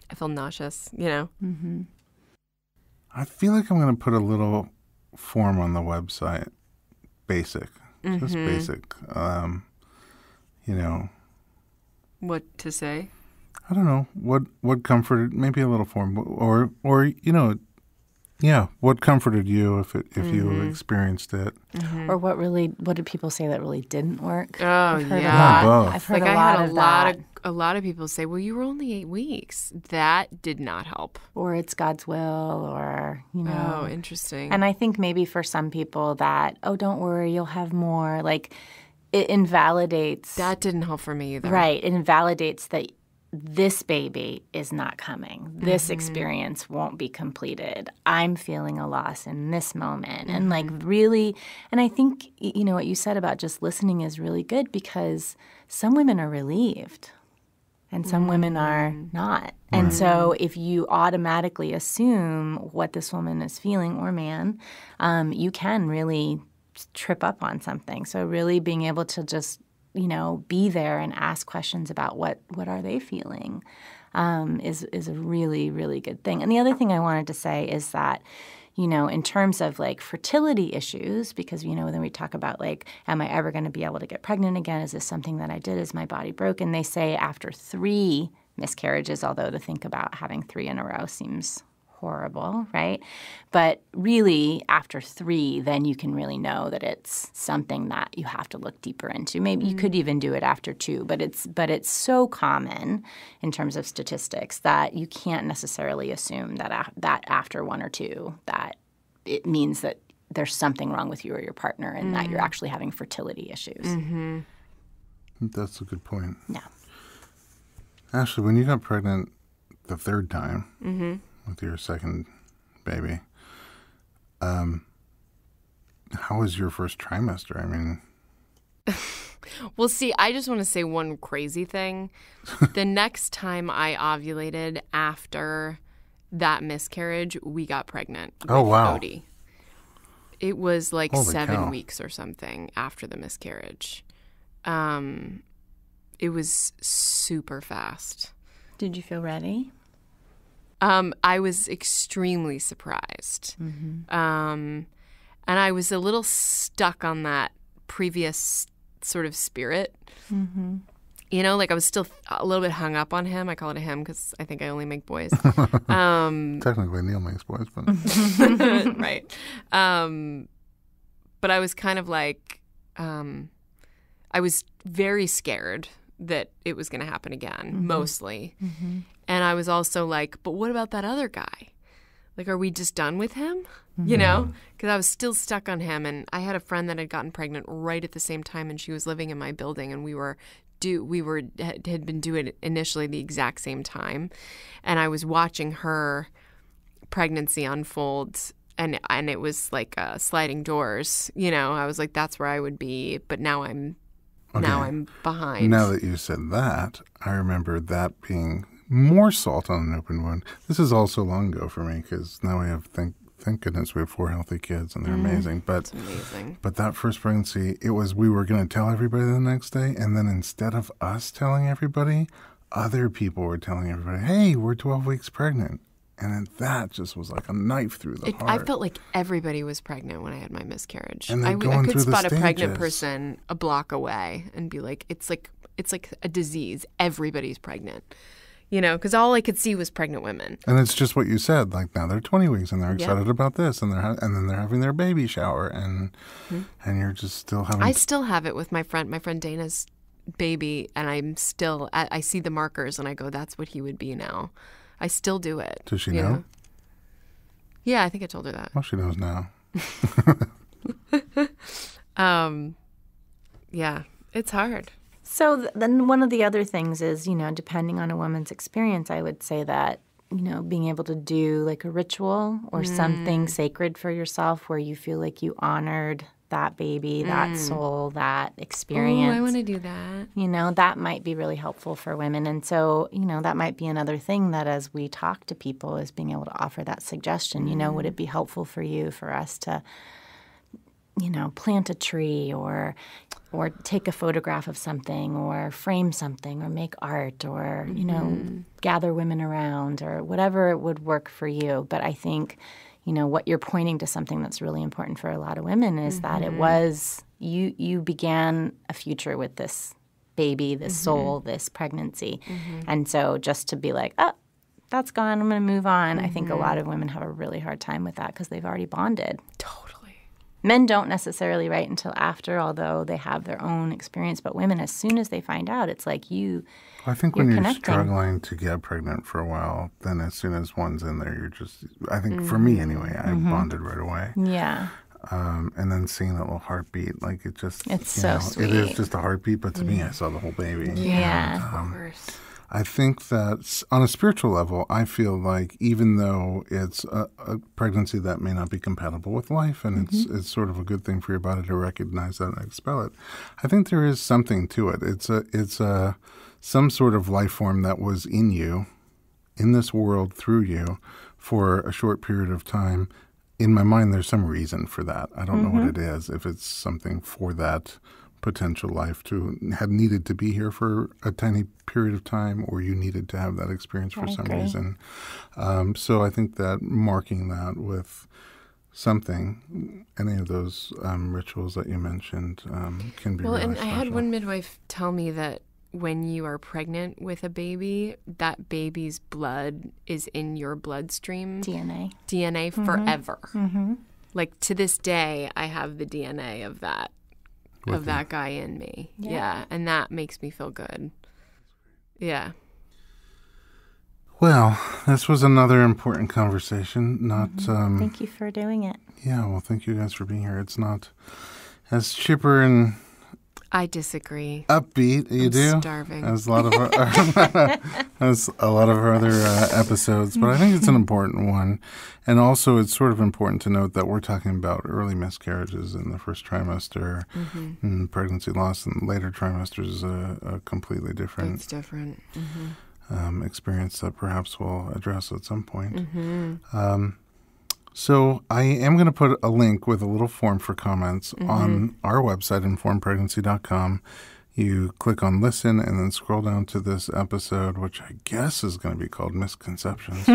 Speaker 3: I feel nauseous,
Speaker 2: Mm-hmm.
Speaker 1: I feel like I'm going to put a little form on the website. Basic. Just basic.
Speaker 3: What to say?
Speaker 1: I don't know. What comforted, maybe a little form, or what comforted you if you experienced it,
Speaker 2: or what did people say that really didn't work?
Speaker 3: Oh,
Speaker 2: I've heard
Speaker 3: yeah,
Speaker 1: both.
Speaker 2: I've heard a
Speaker 3: lot of people say, well, you were only 8 weeks. That did not help.
Speaker 2: Or it's God's will, or
Speaker 3: Oh, interesting.
Speaker 2: And I think maybe for some people that, oh, don't worry, you'll have more. Like, it invalidates.
Speaker 3: That didn't help for me either.
Speaker 2: Right. It invalidates that this baby is not coming. This experience won't be completed. I'm feeling a loss in this moment. And like really, and I think, you know, what you said about just listening is really good because some women are relieved and some women are not. And so if you automatically assume what this woman is feeling or man, you can really trip up on something. So really being able to just, you know, be there and ask questions about what are they feeling is a really, really good thing. And the other thing I wanted to say is that, you know, in terms of like fertility issues, because, you know, then we talk about like, am I ever going to be able to get pregnant again? Is this something that I did? Is my body broken? They say after 3 miscarriages, although to think about having 3 in a row seems horrible, right? But really, after 3, then you can really know that it's something that you have to look deeper into. Maybe you could even do it after 2, but it's so common in terms of statistics that you can't necessarily assume that that after 1 or 2 that it means that there's something wrong with you or your partner and that you're actually having fertility issues.
Speaker 1: That's a good point.
Speaker 2: Yeah.
Speaker 1: Ashley, when you got pregnant the 3rd time with your second baby, how was your first trimester? I mean...
Speaker 3: Well, see, I just want to say one crazy thing. The next time I ovulated after that miscarriage, we got pregnant with Odie. It was like
Speaker 1: Holy
Speaker 3: 7
Speaker 1: cow.
Speaker 3: weeks or something after the miscarriage. It was super fast.
Speaker 2: Did you feel ready?
Speaker 3: I was extremely surprised. And I was a little stuck on that previous sort of spirit. You know, like I was still a little bit hung up on him. I call it a him because I think I only make boys.
Speaker 1: Technically, Neil makes boys, but...
Speaker 3: Right. But I was kind of like, I was very scared that it was going to happen again, mostly. And I was also like, but what about that other guy? Like, are we just done with him? You know? Because I was still stuck on him. And I had a friend that had gotten pregnant right at the same time, and she was living in my building, and had been due it initially the exact same time. And I was watching her pregnancy unfold, and it was like sliding doors. You know, I was like, that's where I would be. But now I'm behind.
Speaker 1: Now that you said that, I remember that being more salt on an open wound. This is all so long ago for me because now we have, thank goodness, we have 4 healthy kids and they're amazing. But
Speaker 3: it's amazing.
Speaker 1: But that first pregnancy, it was we were going to tell everybody the next day, and then instead of us telling everybody, other people were telling everybody, "Hey, we're 12 weeks pregnant." And then that just was like a knife through the heart.
Speaker 3: I felt like everybody was pregnant when I had my miscarriage.
Speaker 1: And
Speaker 3: I could spot a pregnant
Speaker 1: stages.
Speaker 3: person a block away and be like, it's like a disease. Everybody's pregnant. You know, because all I could see was pregnant women.
Speaker 1: And it's just what you said. Like now they're 20 weeks and they're excited about this, and then they're having their baby shower, and you're just still having.
Speaker 3: I still have it with my friend Dana's baby, and I see the markers and I go, that's what he would be now. I still do it.
Speaker 1: Does she know?
Speaker 3: Yeah, I think I told her that.
Speaker 1: Well, she knows now.
Speaker 3: Yeah, it's hard.
Speaker 2: So then one of the other things is, you know, depending on a woman's experience, I would say that, you know, being able to do like a ritual or something sacred for yourself where you feel like you honored that baby, that soul, that experience.
Speaker 3: Oh, I want to do that.
Speaker 2: You know, that might be really helpful for women. And so, you know, that might be another thing that as we talk to people is being able to offer that suggestion. You know, would it be helpful for you for us to, you know, plant a tree or take a photograph of something or frame something or make art or, you know, gather women around or whatever would work for you. But I think, you know, what you're pointing to something that's really important for a lot of women is that it was you began a future with this baby, this soul, this pregnancy. And so just to be like, oh, that's gone, I'm going to move on. I think a lot of women have a really hard time with that because they've already bonded.
Speaker 3: Totally.
Speaker 2: Men don't necessarily write until after, although they have their own experience. But women, as soon as they find out, it's like
Speaker 1: I think when you're struggling to get pregnant for a while, then as soon as one's in there, you're just, I think for me anyway, I bonded right away.
Speaker 2: Yeah.
Speaker 1: And then seeing that little heartbeat, like it just,
Speaker 2: it's so sweet.
Speaker 1: It is just a heartbeat, but to me, I saw the whole baby.
Speaker 2: Yeah.
Speaker 3: Of course.
Speaker 1: I think that on a spiritual level, I feel like even though it's a pregnancy that may not be compatible with life, and it's sort of a good thing for your body to recognize that and expel it, I think there is something to it. It's some sort of life form that was in you, in this world through you, for a short period of time. In my mind, there's some reason for that. I don't know what it is. If it's something for that potential life to have needed to be here for a tiny period of time, or you needed to have that experience for some reason. So I think that marking that with something, any of those rituals that you mentioned, can be really
Speaker 3: and
Speaker 1: special.
Speaker 3: I had one midwife tell me that when you are pregnant with a baby, that baby's blood is in your bloodstream. DNA forever. Like to this day, I have the DNA of that. That guy in me. Yeah. And that makes me feel good. Yeah.
Speaker 1: Well, this was another important conversation.
Speaker 2: Thank you for doing it.
Speaker 1: Yeah, well, thank you guys for being here. It's not as chipper and
Speaker 3: I disagree.
Speaker 1: Upbeat, you do?
Speaker 3: Starving.
Speaker 1: As a lot of our other episodes, but I think it's an important one. And also, it's sort of important to note that we're talking about early miscarriages in the first trimester, and pregnancy loss in later trimesters is a completely different.
Speaker 3: It's different.
Speaker 1: Experience that perhaps we'll address at some point. So I am going to put a link with a little form for comments on our website, informedpregnancy.com. You click on listen and then scroll down to this episode, which I guess is going to be called Misconceptions.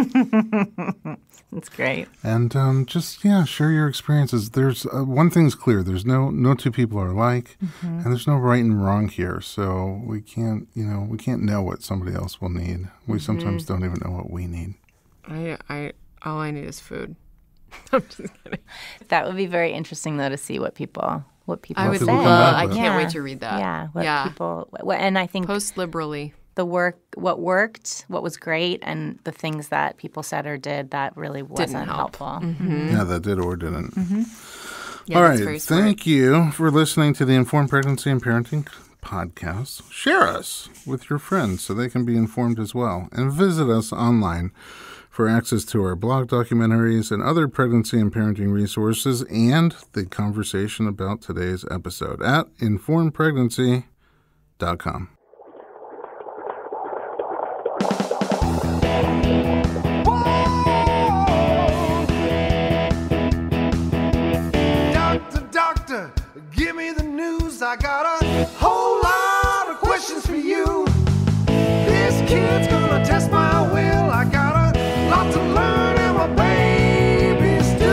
Speaker 2: That's great.
Speaker 1: And share your experiences. There's one thing's clear. There's no two people are alike, and there's no right and wrong here. So we can't know what somebody else will need. We sometimes don't even know what we need.
Speaker 3: All I need is food. I'm just kidding.
Speaker 2: That would be very interesting, though, to see what people
Speaker 3: I would
Speaker 2: say.
Speaker 3: I can't wait to read that.
Speaker 2: Yeah. People, and I think
Speaker 3: post liberally.
Speaker 2: What worked, what was great, and the things that people said or did that really wasn't helpful.
Speaker 1: Yeah, that did or didn't.
Speaker 3: Yeah,
Speaker 1: all right. Thank you for listening to the Informed Pregnancy and Parenting podcast. Share us with your friends so they can be informed as well. And visit us online for access to our blog documentaries and other pregnancy and parenting resources and the conversation about today's episode at informedpregnancy.com.
Speaker 4: Doctor, give me the news. I got a whole lot of questions for you. This kid's gonna test my will. I got a lot to learn, and my baby's due.